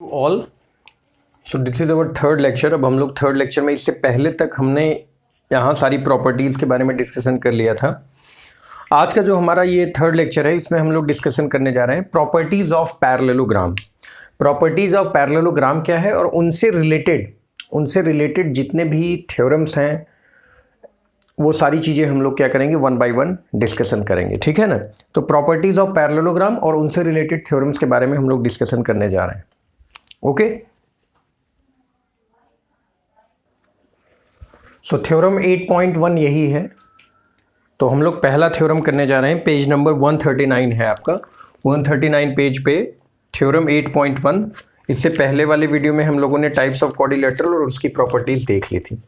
All so this is our third lecture. अब हम लोग थर्ड लेक्चर में, इससे पहले तक हमने यहाँ सारी प्रॉपर्टीज़ के बारे में डिस्कशन कर लिया था। आज का जो हमारा ये थर्ड लेक्चर है, इसमें हम लोग डिस्कशन करने जा रहे हैं properties of parallelogram. Properties of parallelogram क्या है और उनसे रिलेटेड जितने भी थ्योरम्स हैं वो सारी चीज़ें हम लोग क्या करेंगे, वन बाय वन डिस्कशन करेंगे, ठीक है ना। तो प्रॉपर्टीज़ ऑफ पैरेललोग्राम और उनसे रिलेटेड थ्योरम्स के बारे में हम लोग डिस्कशन करने जा रहे हैं। ओके, सो थ्योरम 8.1 यही है। तो हम लोग पहला थ्योरम करने जा रहे हैं। पेज नंबर 139 है आपका, 139 पेज पे थ्योरम 8.1। इससे पहले वाले वीडियो में हम लोगों ने टाइप्स ऑफ क्वाड्रिलेटरल और उसकी प्रॉपर्टीज देख ली थी।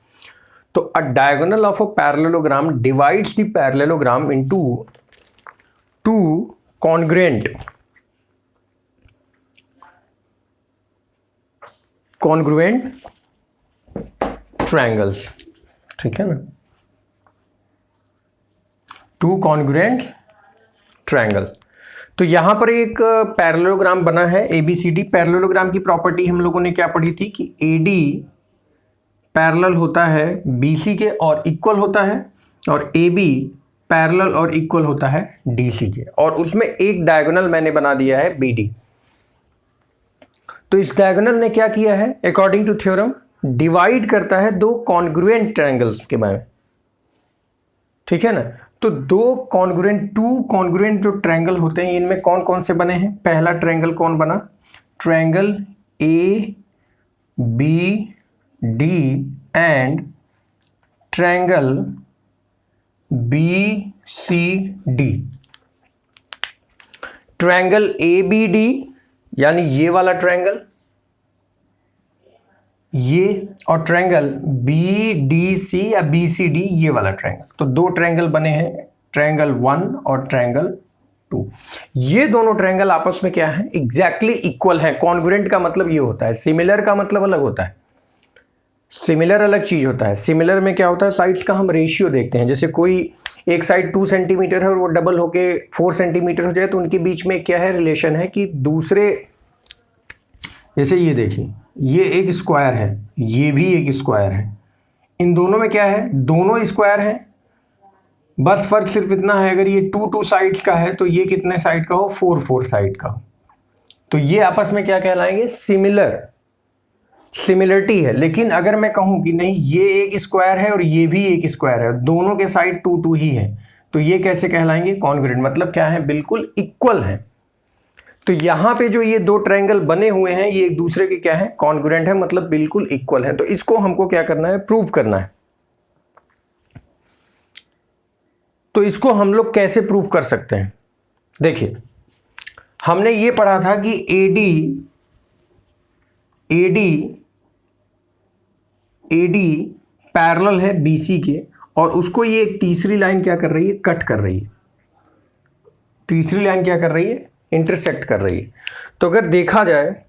तो अ diagonal of a parallelogram divides the parallelogram into two congruent triangles, ठीक है ना, टू कॉन्ग्रुएंट ट्रायंगल्स। तो यहां पर एक पैरेललोग्राम बना है ABCD। पैरेललोग्राम की प्रॉपर्टी हम लोगों ने क्या पढ़ी थी कि AD पैरेलल होता है BC के और इक्वल होता है, और AB पैरेलल और इक्वल होता है DC के, और उसमें एक डायगोनल मैंने बना दिया है BD। तो इस डायगोनल ने क्या किया है, अकॉर्डिंग टू थ्योरम डिवाइड करता है दो कॉन्ग्रुएंट ट्रायंगल्स के बारे में, ठीक है ना। तो टू कॉन्ग्रुएंट जो ट्रायंगल होते हैं, इनमें कौन कौन से बने हैं। पहला ट्रायंगल कौन बना, triangle ABD and triangle BCD। Triangle ABD यानी ये वाला ट्रायंगल, ये, और ट्रायंगल BDC या BCD ये वाला ट्रायंगल। तो दो ट्रायंगल बने हैं, ट्रायंगल 1 और ट्रायंगल 2। ये दोनों ट्रायंगल आपस में क्या है, एग्जैक्टली इक्वल है। कॉन्ग्रुएंट का मतलब ये होता है, सिमिलर का मतलब अलग होता है। सिमिलर अलग चीज होता है। सिमिलर में क्या होता है, साइड्स का हम रेशियो देखते हैं। जैसे कोई एक साइड 2 सेंटीमीटर है और वो डबल होके 4 सेंटीमीटर हो जाए, तो उनके बीच में क्या है, रिलेशन है कि दूसरे, जैसे ये देखिए, ये एक स्क्वायर है, ये भी एक स्क्वायर है, इन दोनों में क्या है, दोनों स्क्वायर हैं। बस फर्क सिर्फ इतना है, अगर ये 2 साइड्स का है तो ये कितने साइड का हो, 4 साइड का हो। तो ये आपस में क्या कहलाएंगे, सिमिलरिटी है। लेकिन अगर मैं कहूं कि नहीं, ये एक स्क्वायर है और ये भी एक स्क्वायर है, दोनों के साइड 2 ही है, तो ये कैसे कहलाएंगे, कॉन्ग्रुएंट। मतलब क्या है, बिल्कुल इक्वल है। तो यहां पे जो ये दो ट्रायंगल बने हुए हैं, ये एक दूसरे के क्या है, कॉन्ग्रुएंट है, मतलब बिल्कुल इक्वल है। तो इसको हमको क्या करना है, प्रूव करना है। तो इसको हम लोग कैसे प्रूव कर सकते हैं, देखिए, हमने ये पढ़ा था कि AD पैरेलल है BC के, और उसको ये एक तीसरी लाइन क्या कर रही है, कट कर रही है। तीसरी लाइन क्या कर रही है, इंटरसेक्ट कर रही है। तो अगर देखा जाए,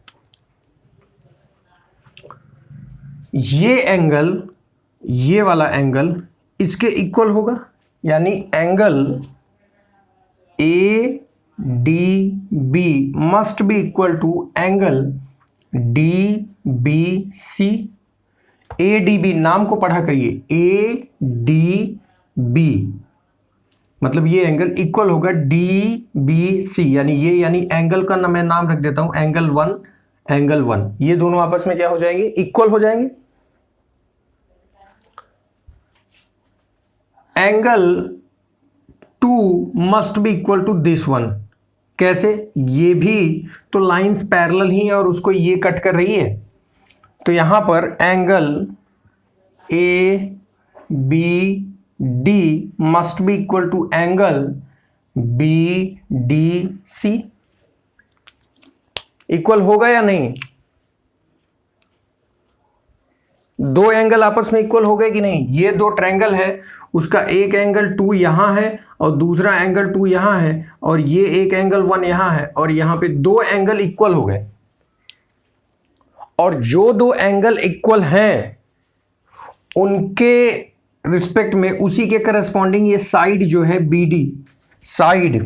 ये एंगल, ये वाला एंगल इसके इक्वल होगा, यानी angle ADB must be equal to angle DBC। ADB नाम को पढ़ा करिए, ADB मतलब ये एंगल इक्वल होगा DBC, यानी एंगल का मैं नाम रख देता हूं एंगल 1। ये दोनों आपस में क्या हो जाएंगे, इक्वल हो जाएंगे। Angle 2 must be equal to this one. कैसे, ये भी तो लाइंस पैरेलल ही है और उसको ये कट कर रही है। तो यहां पर angle ABD must be equal to angle BDC। Equal होगा या नहीं, दो एंगल आपस में इक्वल हो गए कि नहीं। ये दो ट्रायंगल है, उसका एक एंगल 2 यहां है और दूसरा एंगल 2 यहां है, और ये एक एंगल 1 यहां है, और यहां पे दो एंगल इक्वल हो गए। और जो दो एंगल इक्वल हैं उनके रिस्पेक्ट में उसी के करस्पॉन्डिंग ये साइड जो है BD, साइड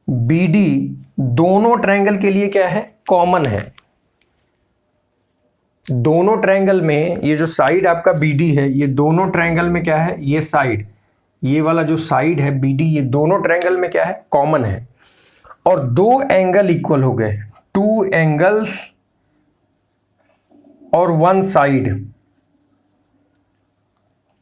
बी डी दोनों ट्रायंगल के लिए क्या है, कॉमन है। दोनों ट्रायंगल में ये जो साइड आपका बी डी है, ये दोनों ट्रायंगल में क्या है, ये साइड, ये वाला जो साइड है बी डी, ये दोनों ट्रायंगल में क्या है, कॉमन है। और दो एंगल इक्वल हो गए, टू एंगल्स और वन साइड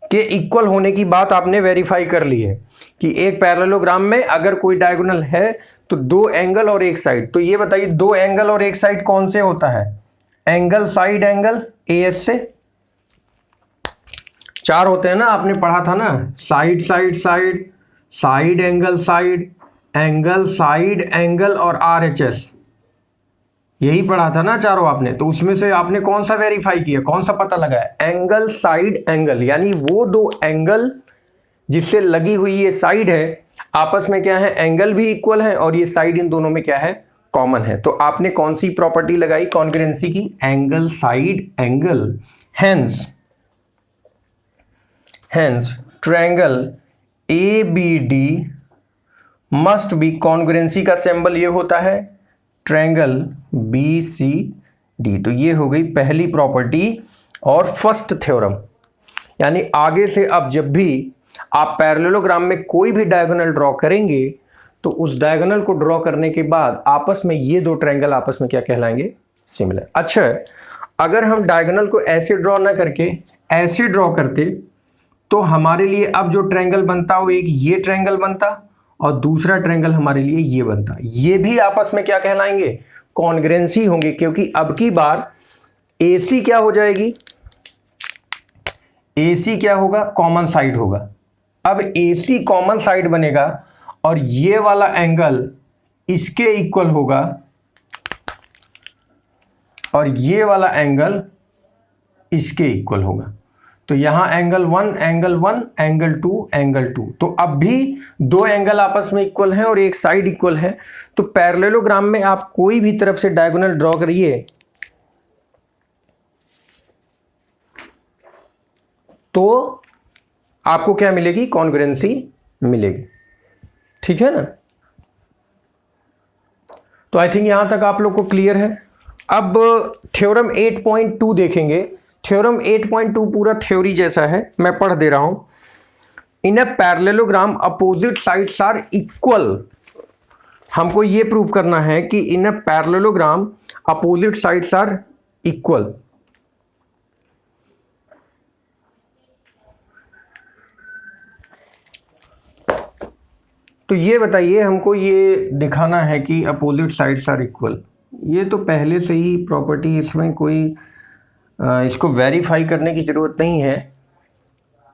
के इक्वल होने की बात आपने वेरीफाई कर ली है कि एक पैरेललोग्राम में अगर कोई डायगोनल है तो दो एंगल और एक साइड। तो ये बताइए दो एंगल और एक साइड कौन से होता है, एंगल साइड एंगल, एएस से चार होते हैं ना, आपने पढ़ा था ना, side side side, side angle side, angle side angle और आरएचएस, यही पढ़ा था ना चारों आपने। तो उसमें से आपने कौन सा वेरीफाई किया, कौन सा पता लगाया, एंगल साइड एंगल, यानी वो दो एंगल जिससे लगी हुई ये साइड है आपस में क्या है, एंगल भी इक्वल है और ये साइड इन दोनों में क्या है, कॉमन है। तो आपने कौन सी प्रॉपर्टी लगाई कॉन्ग्रुएंसी की, angle side angle. Hence triangle A B D must be, congruency का सिंबल ये होता है ट्रायंगल बी सी डी। तो ये हो गई पहली प्रॉपर्टी और फर्स्ट थ्योरम। यानी आगे से अब जब भी आप पैरेललोग्राम में कोई भी डायगोनल ड्रॉ करेंगे तो उस डायगोनल को ड्रॉ करने के बाद आपस में ये दो ट्रायंगल आपस में क्या कहलाएंगे, सिमिलर। अच्छा, अगर हम डायगोनल को ऐसे ड्रॉ ना करके ऐसे ड्रॉ करते तो हमारे लिए अब जो ट्रायंगल बनता वो एक ये ट्रायंगल बनता और दूसरा ट्रायंगल हमारे लिए ये बनता। ये भी आपस में क्या कहलाएंगे, कॉन्ग्रुएंसी होंगे, क्योंकि अब की बार AC क्या हो जाएगी, AC क्या होगा, कॉमन साइड होगा। अब AC कॉमन साइड बनेगा और ये वाला एंगल इसके इक्वल होगा और ये वाला एंगल इसके इक्वल होगा। तो यहां एंगल 1 एंगल 1 एंगल 2 एंगल 2। तो अब भी दो एंगल आपस में इक्वल हैं और एक साइड इक्वल है। तो पैरेललोग्राम में आप कोई भी तरफ से डायगोनल ड्रॉ करिए तो आपको क्या मिलेगी, कॉन्ग्रुएंसी मिलेगी। ठीक है ना। तो आई थिंक यहां तक आप लोग को क्लियर है। अब थ्योरम 8.2 देखेंगे। थ्योरम 8.2 पूरा थ्योरी जैसा है, मैं पढ़ दे रहा हूं। In a parallelogram opposite sides are equal. हमको ये प्रूव करना है कि in a parallelogram opposite sides are equal. तो ये बताइए हमको, ये दिखाना है कि अपोजिट साइड्स आर इक्वल। ये तो पहले से ही प्रॉपर्टी, इसमें कोई इसको वेरीफाई करने की ज़रूरत नहीं है।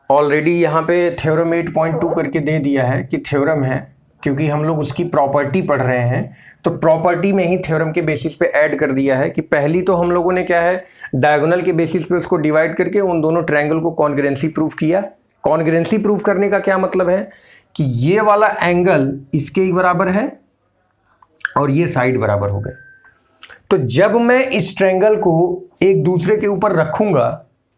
ऑलरेडी यहाँ पे थ्योरम 8.2 करके दे दिया है कि थ्योरम है, क्योंकि हम लोग उसकी प्रॉपर्टी पढ़ रहे हैं। तो प्रॉपर्टी में ही थ्योरम के बेसिस पे ऐड कर दिया है कि पहली तो हम लोगों ने क्या है, डायगोनल के बेसिस पे उसको डिवाइड करके उन दोनों ट्रायंगल को कॉन्ग्रुएंसी प्रूफ किया। कॉन्ग्रुएंसी प्रूफ करने का क्या मतलब है कि ये वाला एंगल इसके ही बराबर है और ये साइड बराबर हो गए। तो जब मैं इस ट्रायंगल को एक दूसरे के ऊपर रखूंगा,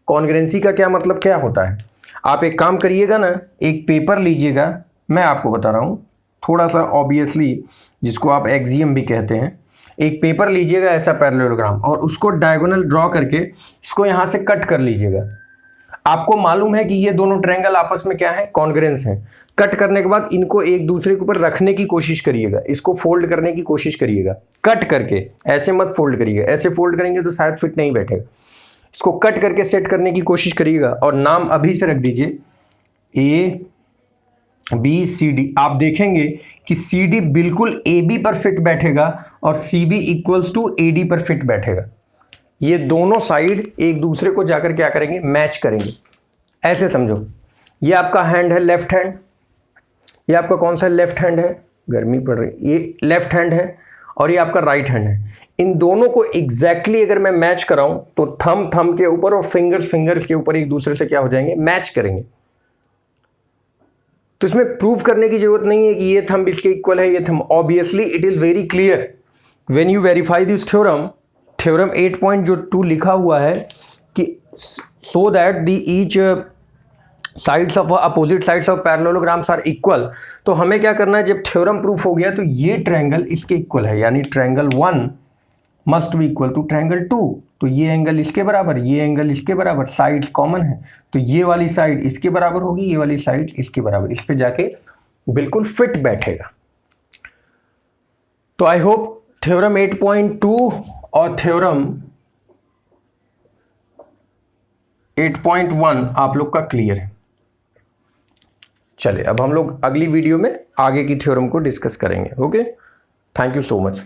कॉन्ग्रुएंसी का क्या मतलब क्या होता है, आप एक काम करिएगा ना, एक पेपर लीजिएगा, मैं आपको बता रहा हूं थोड़ा सा ऑब्वियसली, जिसको आप एक्सियम भी कहते हैं। एक पेपर लीजिएगा ऐसा पैरेललोग्राम और उसको डायगोनल ड्रॉ करके इसको यहां से कट कर लीजिएगा। आपको मालूम है कि ये दोनों ट्रायंगल आपस में क्या है, कॉन्ग्रुएंस हैं। कट करने के बाद इनको एक दूसरे के ऊपर रखने की कोशिश करिएगा, इसको फोल्ड करने की कोशिश करिएगा, कट करके। ऐसे मत फोल्ड करिएगा, ऐसे फोल्ड करेंगे तो शायद फिट नहीं बैठेगा। इसको कट करके सेट करने की कोशिश करिएगा और नाम अभी से रख दीजिए ABCD। आप देखेंगे कि CD बिल्कुल AB पर फिट बैठेगा और CB इक्वल्स टू AD पर फिट बैठेगा। ये दोनों साइड एक दूसरे को जाकर क्या करेंगे, मैच करेंगे। ऐसे समझो, ये आपका हैंड है, लेफ्ट हैंड, ये आपका कौन सा लेफ्ट हैंड है, गर्मी पड़ रही, ये लेफ्ट हैंड है और ये आपका राइट हैंड है। इन दोनों को एग्जैक्टली अगर मैं मैच कराऊं तो थंब के ऊपर और फिंगर्स के ऊपर एक दूसरे से क्या हो जाएंगे, मैच करेंगे। तो इसमें प्रूव करने की जरूरत नहीं है कि ये थंब इसके इक्वल है, ये थंब। Obviously it is very clear when you verify this theorem. Theorem 8.2 लिखा हुआ है कि so that the each sides of opposite sides of parallelograms are equal, तो हमें क्या करना है, जब थ्योरम प्रूफ हो गया तो ये ट्रायंगल इसके इक्वल है, यानी triangle 1 must be equal to triangle 2, तो ये एंगल इसके बराबर, ये एंगल इसके बराबर, साइड्स कॉमन है, तो ये वाली साइड इसके बराबर होगी, ये वाली साइड इसके बराबर, इस पे जाके बिल्कुल फिट बैठेगा। तो आई होप थ्योरम 8.2 और थ्योरम 8.1 आप लोग का क्लियर है। चलिए अब हम लोग अगली वीडियो में आगे की थ्योरम को डिस्कस करेंगे। Okay, thank you so much.